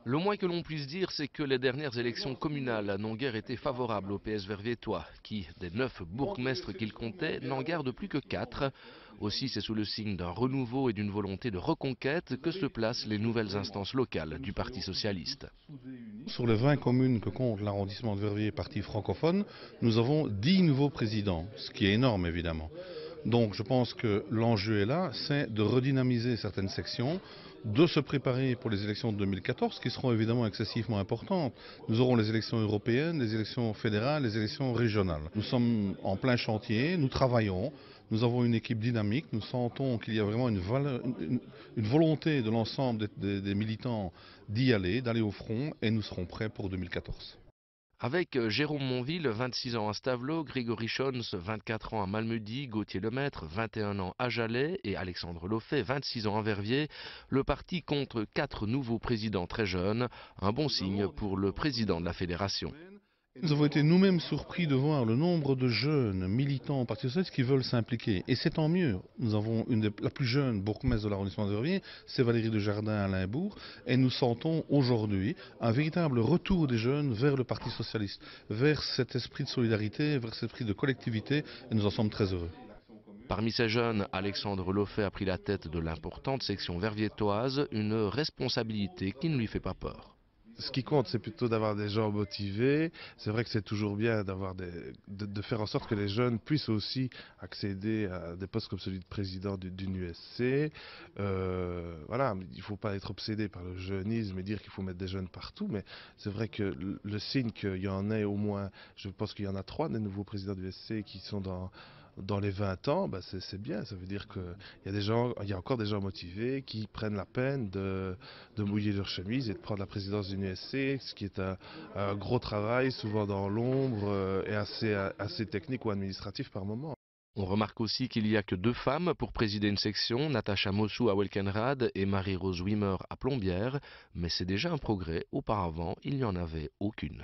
Le moins que l'on puisse dire, c'est que les dernières élections communales n'ont guère été favorables au PS verviétois, qui, des 9 bourgmestres qu'il comptait, n'en garde plus que 4. Aussi, c'est sous le signe d'un renouveau et d'une volonté de reconquête que se placent les nouvelles instances locales du Parti socialiste. Sur les 20 communes que compte l'arrondissement de Verviers, parti francophone, nous avons 10 nouveaux présidents, ce qui est énorme évidemment. Donc je pense que l'enjeu est là, c'est de redynamiser certaines sections, de se préparer pour les élections de 2014 qui seront évidemment excessivement importantes. Nous aurons les élections européennes, les élections fédérales, les élections régionales. Nous sommes en plein chantier, nous travaillons, nous avons une équipe dynamique, nous sentons qu'il y a vraiment une volonté de l'ensemble des militants d'y aller, d'aller au front et nous serons prêts pour 2014. Avec Jérôme Monville, 26 ans à Stavelot, Grégory Schons, 24 ans à Malmedy, Gauthier Lemaître, 21 ans à Jalais et Alexandre Loffet, 26 ans à Verviers, le parti compte 4 nouveaux présidents très jeunes, un bon signe pour le président de la fédération. Nous avons été nous-mêmes surpris de voir le nombre de jeunes militants au Parti socialiste qui veulent s'impliquer. Et c'est tant mieux. Nous avons la plus jeune bourgmestre de l'arrondissement de Verviers, c'est Valérie Desjardins à Limbourg. Et nous sentons aujourd'hui un véritable retour des jeunes vers le Parti socialiste, vers cet esprit de solidarité, vers cet esprit de collectivité. Et nous en sommes très heureux. Parmi ces jeunes, Alexandre Loffet a pris la tête de l'importante section verviétoise, une responsabilité qui ne lui fait pas peur. Ce qui compte, c'est plutôt d'avoir des gens motivés. C'est vrai que c'est toujours bien de faire en sorte que les jeunes puissent aussi accéder à des postes comme celui de président d'une USC. Voilà, il ne faut pas être obsédé par le jeunisme et dire qu'il faut mettre des jeunes partout, mais c'est vrai que le signe qu'il y en ait au moins, je pense qu'il y en a 3 des nouveaux présidents du USC qui sont dans les 20 ans, bah c'est bien. Ça veut dire qu'il y a il y a encore des gens motivés qui prennent la peine de mouiller leur chemise et de prendre la présidence d'une USC, ce qui est un gros travail, souvent dans l'ombre et assez technique ou administratif par moment. On remarque aussi qu'il n'y a que 2 femmes pour présider une section, Natacha Mossou à Welkenrad et Marie-Rose Wimmer à Plombières, mais c'est déjà un progrès, auparavant il n'y en avait aucune.